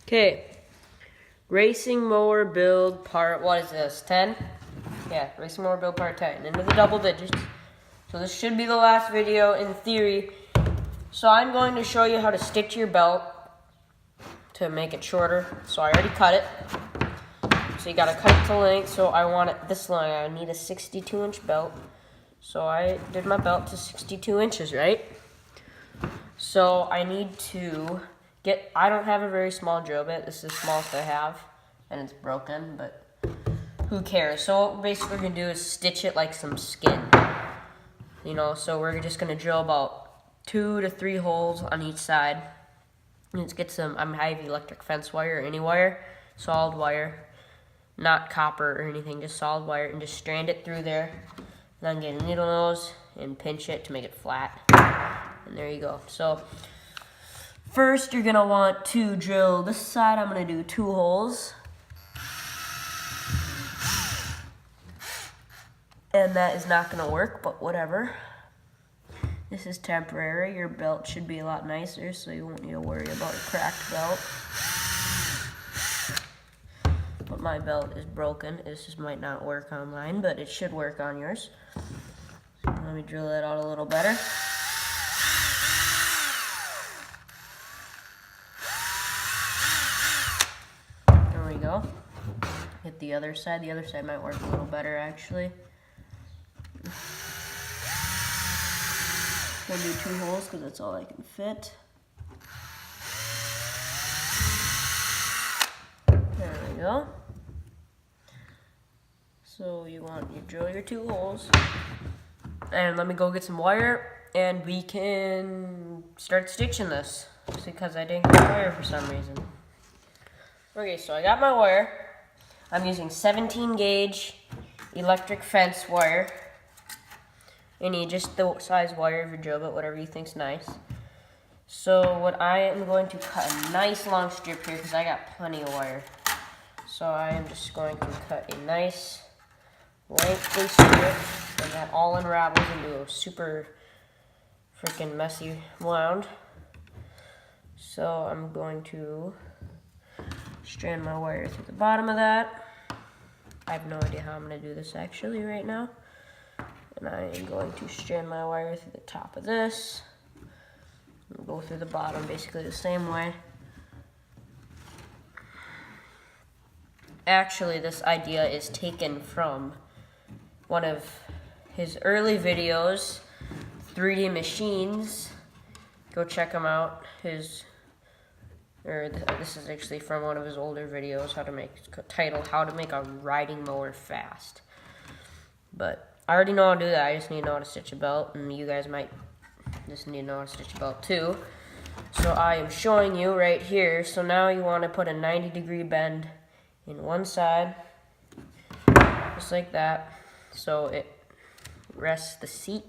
Okay, racing mower build part, what is this, 10? Yeah, racing mower build part 10, into the double digits. So this should be the last video in theory. So I'm going to show you how to stitch your belt to make it shorter. So I already cut it. So you gotta cut it to length, so I want it this long. I need a 62-inch belt. So I did my belt to 62 inches, right? So I need to I don't have a very small drill bit. This is the smallest I have, and it's broken, but who cares? So what we're basically gonna do is stitch it like some skin. You know, so we're just gonna drill about 2 to 3 holes on each side. Let's get some, I have electric fence wire, any wire, solid wire, not copper or anything, just solid wire, and just strand it through there. Then get a needle nose and pinch it to make it flat. And there you go. So first you're gonna want to drill this side. I'm gonna do 2 holes. And that is not gonna work, but whatever. This is temporary. Your belt should be a lot nicer, so you won't need to worry about a cracked belt. But my belt is broken. This just might not work on mine, but it should work on yours. So let me drill that out a little better. There we go. Hit the other side. The other side might work a little better, actually. I'm gonna do 2 holes because that's all I can fit. There we go. So you drill your 2 holes. And let me go get some wire and we can start stitching this. Just because I didn't get wire for some reason. Okay, so I got my wire. I'm using 17 gauge electric fence wire. You need just the size wire of your drill bit, whatever you think's nice. So what I am going to cut a nice long strip here because I got plenty of wire. So I am just going to cut a nice lengthy strip, and that all unravels into a super freaking messy wound. So I'm going to strand my wire through the bottom of that. I have no idea how I'm going to do this actually right now. And I am going to strand my wire through the top of this. And go through the bottom basically the same way. Actually, this idea is taken from one of his early videos, 3D Machines. Go check him out. This is actually from one of his older videos, titled How to Make a Riding Mower Fast. But I already know how to do that. I just need to know how to stitch a belt, and you guys might just need to know how to stitch a belt too. So I am showing you right here. So now you want to put a 90-degree bend in one side, just like that. So it rests the seat.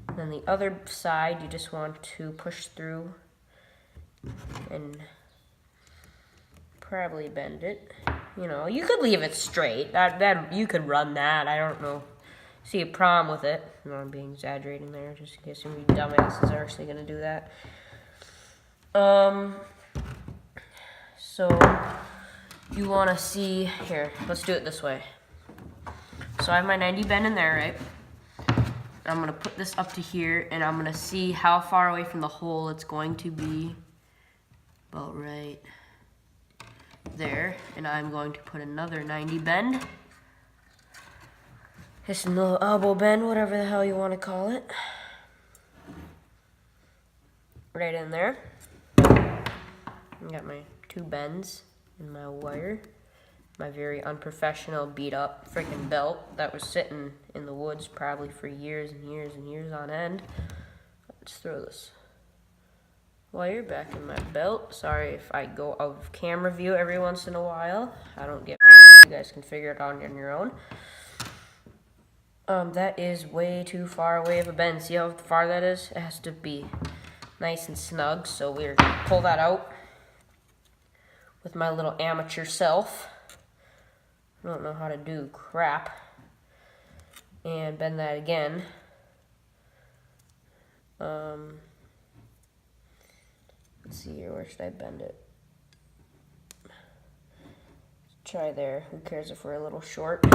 And then the other side, you just want to push through and probably bend it. You know, you could leave it straight. That you could run that. I don't know. See a problem with it. No, I'm being exaggerating there, just in case some of you dumbasses are actually gonna do that. So you wanna see here. Let's do it this way. So I have my 90 bend in there, right? I'm gonna put this up to here, and I'm gonna see how far away from the hole it's going to be. About right there, and I'm going to put another 90 bend. Just a little elbow bend, whatever the hell you want to call it. Right in there. I got my 2 bends in my wire. My very unprofessional, beat up freaking belt that was sitting in the woods probably for years and years and years on end. Let's throw this wire back in my belt. Sorry if I go out of camera view every once in a while. I don't get you guys can figure it out on your own. That is way too far away of a bend. See how far that is? It has to be nice and snug. So we're gonna pull that out with my little amateur self. I don't know how to do crap. And bend that again. Let's see here, where should I bend it? try there. Who cares if we're a little short?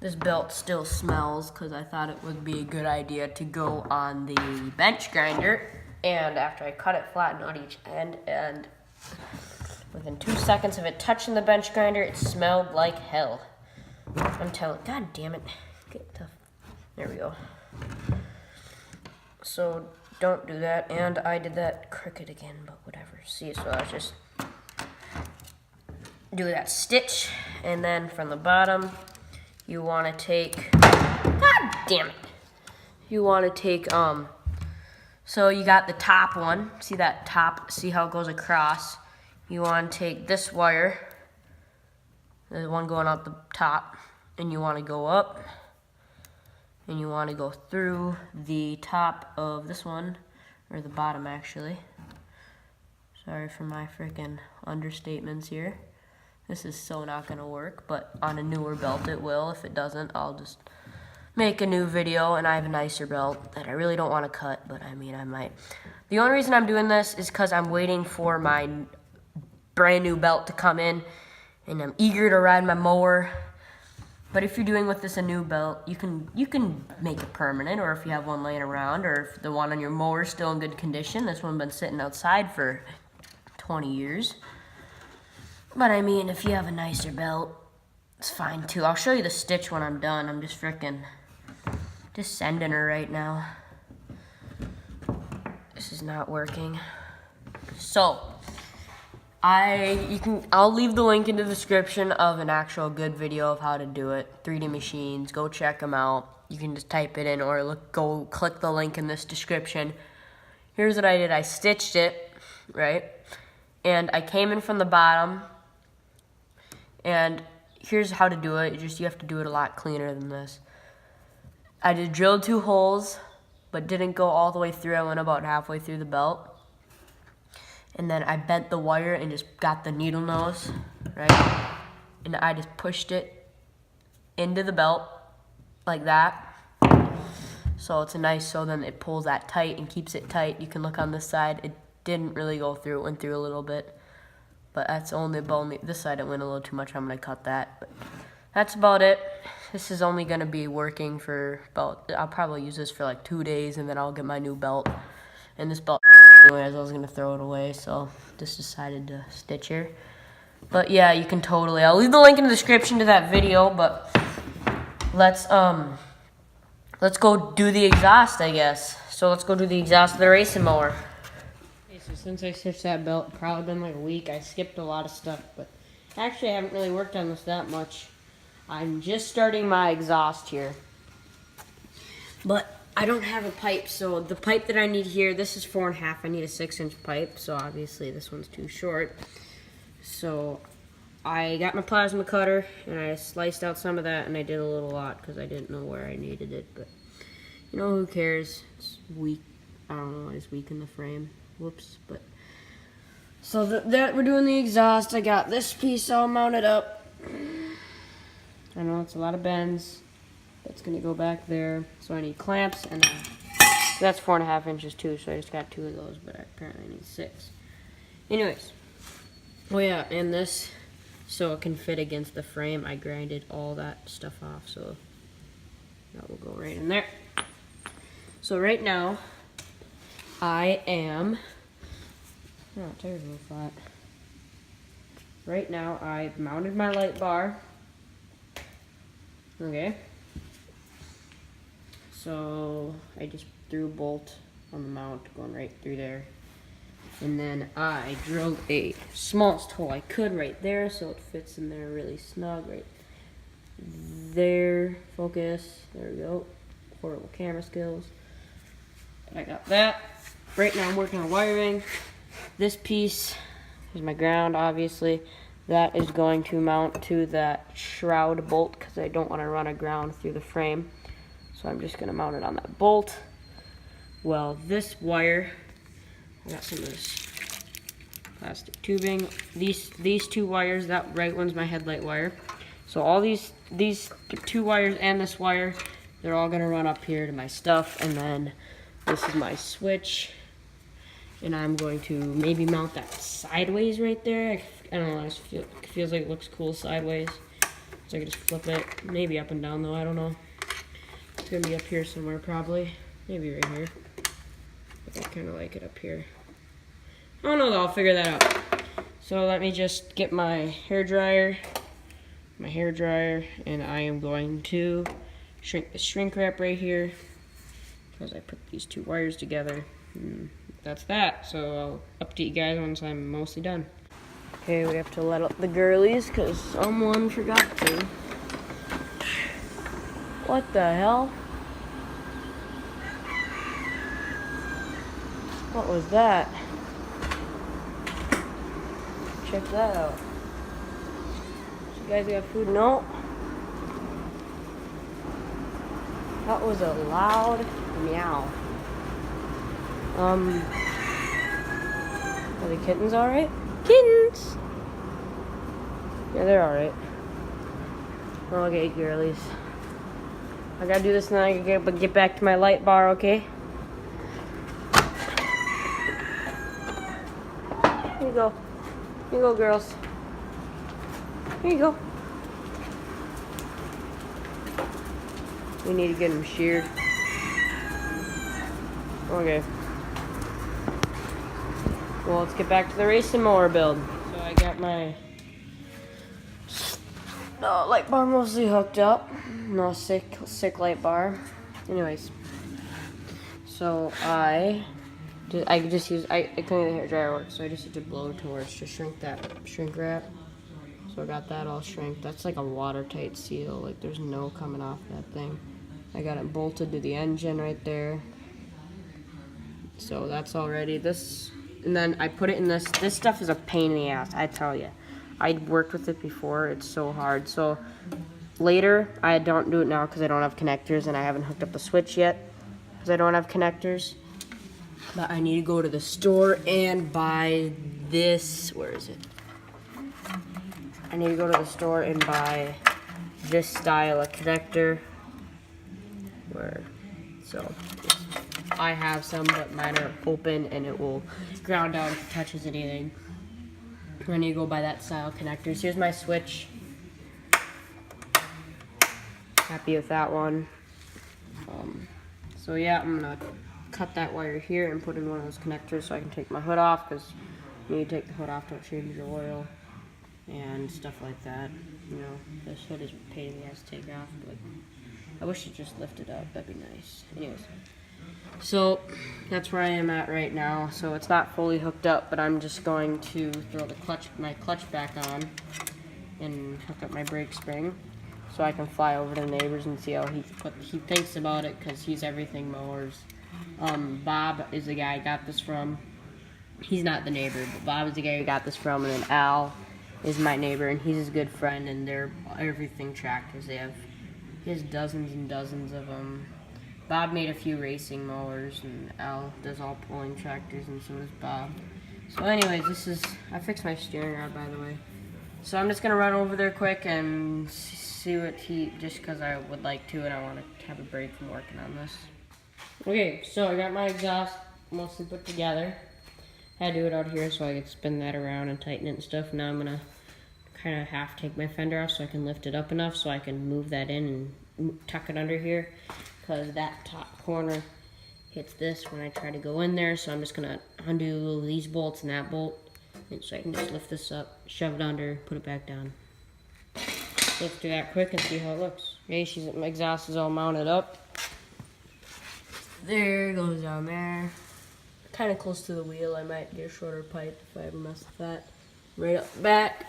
This belt still smells because I thought it would be a good idea to go on the bench grinder. And after I cut it flat on each end, and within 2 seconds of it touching the bench grinder, it smelled like hell. I'm telling, God damn it. There we go. So don't do that. And I did that crooked again, but whatever. See, so I was just do that stitch, and then from the bottom, you want to take, God damn it. You want to take, so you got the top one. See that top, see how it goes across? You want to take this wire, there's one going out the top, and you want to go up, and you want to go through the top of this one, or the bottom actually. Sorry for my freaking understatements here. This is so not going to work, but on a newer belt it will. If it doesn't, I'll just make a new video, and I have a nicer belt that I really don't want to cut, but I mean, I might. The only reason I'm doing this is because I'm waiting for my brand new belt to come in, and I'm eager to ride my mower. But if you're doing with this a new belt, you can make it permanent, or if you have one laying around, or if the one on your mower is still in good condition. This one's been sitting outside for 20 years. But I mean, if you have a nicer belt, it's fine too. I'll show you the stitch when I'm done. I'm just sending her right now. This is not working. So, I'll leave the link in the description of an actual good video of how to do it. 3D machines, go check them out. You can just type it in, or go click the link in this description. Here's what I did. I stitched it, right? And I came in from the bottom. And here's how to do it. You have to do it a lot cleaner than this. I just drilled 2 holes, but didn't go all the way through. I went about halfway through the belt. And then I bent the wire and just got the needle nose, right? And I just pushed it into the belt like that. So it's so then it pulls that tight and keeps it tight. You can look on this side. It didn't really go through. It went through a little bit. But that's only about this side. It went a little too much. I'm going to cut that. But that's about it. This is only going to be working for about, I'll probably use this for like 2 days, and then I'll get my new belt. And this belt, anyways, I was going to throw it away, so just decided to stitch her. But yeah, you can totally, I'll leave the link in the description to that video, but let's go do the exhaust, I guess. So let's go do the exhaust of the racing mower. So since I stitched that belt, probably been like a week. I skipped a lot of stuff, but actually I haven't really worked on this that much. I'm just starting my exhaust here. But I don't have a pipe, so the pipe that I need here, this is 4.5. I need a 6-inch pipe, so obviously this one's too short. So I got my plasma cutter, and I sliced out some of that, and I did a little lot because I didn't know where I needed it. But, you know, who cares? It's weak. I don't know, it's weak in the frame. Whoops, but so that we're doing the exhaust. I got this piece all mounted up. I know it's a lot of bends. That's gonna go back there. So I need clamps, and that's 4.5 inches too. So I just got 2 of those, but I apparently need 6. Anyways, oh yeah, and this, so it can fit against the frame, I grinded all that stuff off. So that will go right in there. So right now, I am, oh, tires a little flat. Right now, I've mounted my light bar. Okay. So, I just threw a bolt on the mount going right through there. And then I drilled a smallest hole I could right there so it fits in there really snug right there. Focus. There we go. Horrible camera skills. I got that. Right now I'm working on wiring. This piece is my ground, obviously. That is going to mount to that shroud bolt because I don't want to run a ground through the frame. So I'm just going to mount it on that bolt. Well, this wire, I got some of this plastic tubing. These 2 wires, that right one's my headlight wire. So all these 2 wires and this wire, they're all going to run up here to my stuff, and then this is my switch. And I'm going to maybe mount that sideways right there. I don't know, it feels like it looks cool sideways. So I can just flip it, maybe up and down though, I don't know. It's gonna be up here somewhere probably, maybe right here. But I kinda like it up here. I don't know though, I'll figure that out. So let me just get my hair dryer, and I am going to shrink the shrink wrap right here because I put these two wires together. And that's that. So I'll update you guys once I'm mostly done. Okay, we have to let up the girlies because someone forgot to. What the hell? What was that? Check that out. You guys got food? No. That was a loud meow. Are the kittens alright? Kittens! Yeah, they're alright. Okay, girlies. I gotta do this and then I can get back to my light bar, okay? Here you go. Here you go, girls. Here you go. We need to get them sheared. Okay. Well, let's get back to the racing mower build. So I got my light bar mostly hooked up. No sick light bar. Anyways. So I couldn't get the hair dryer work, so I just used a blowtorch to shrink that shrink wrap. So I got that all shrinked. That's like a watertight seal. Like there's no coming off that thing. I got it bolted to the engine right there. So that's all ready. And then I put it in this. This stuff is a pain in the ass, I tell you. I'd worked with it before. It's so hard. So later, I don't do it now because I don't have connectors and I haven't hooked up the switch yet because I don't have connectors. But I need to go to the store and buy this. Where is it? I need to go to the store and buy this style of connector. So I have some, but mine are open and it will ground out if it touches anything. I need to go buy that style connectors. Here's my switch. Happy with that one. So yeah, I'm gonna cut that wire here and put in one of those connectors so I can take my hood off because you need to take the hood off to change your oil and stuff like that. You know, this hood is a pain in the ass to take off, but I wish it just lifted up. That'd be nice. Anyways, so that's where I am at right now. So it's not fully hooked up, but I'm just going to throw my clutch back on and hook up my brake spring so I can fly over to the neighbors and see how he thinks about it because he's everything mowers. Bob is the guy I got this from. He's not the neighbor, but Bob is the guy who got this from, and then Al is my neighbor, and he's his good friend, and they're everything tractors. He has dozens and dozens of them. Bob made a few racing mowers, and Al does all pulling tractors, and so does Bob. So anyways, I fixed my steering rod, by the way. So I'm just going to run over there quick and see what just because I would like to, and I want to have a break from working on this. Okay, so I got my exhaust mostly put together. I had to do it out here so I could spin that around and tighten it and stuff. Now I'm going to kind of half take my fender off so I can lift it up enough so I can move that in and tuck it under here because that top corner hits this when I try to go in there. So I'm just going to undo these bolts and that bolt and so I can just lift this up, shove it under, put it back down. So let's do that quick and see how it looks. Okay, my exhaust is all mounted up. There it goes down there. Kind of close to the wheel. I might get a shorter pipe if I ever mess with that. Right up the back.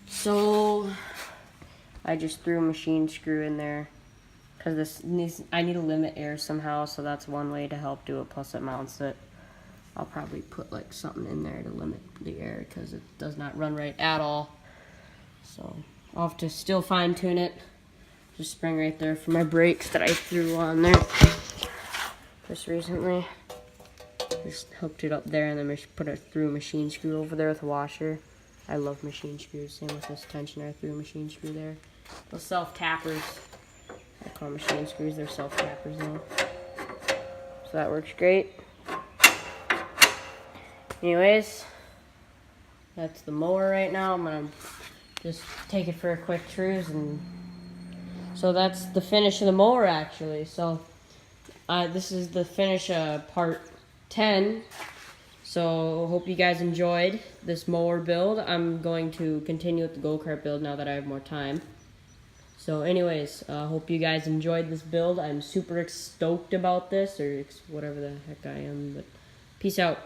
So I just threw a machine screw in there because I need to limit air somehow, so that's one way to help do it, plus it mounts it. I'll probably put like something in there to limit the air because it does not run right at all. So I'll have to still fine tune it. Just spring right there for my brakes that I threw on there just recently. Just hooked it up there and then put it through a machine screw over there with a washer. I love machine screws. Same with this tensioner. I threw a machine screw there. Those self-tappers. I call them machine screws. They're self-tappers though. so that works great. Anyways, that's the mower right now. I'm gonna just take it for a quick cruise, and so that's the finish of the mower actually. So this is the finish part 10. So hope you guys enjoyed this mower build. I'm going to continue with the go-kart build now that I have more time. So anyways, hope you guys enjoyed this build. I'm super stoked about this, or whatever the heck I am, but peace out.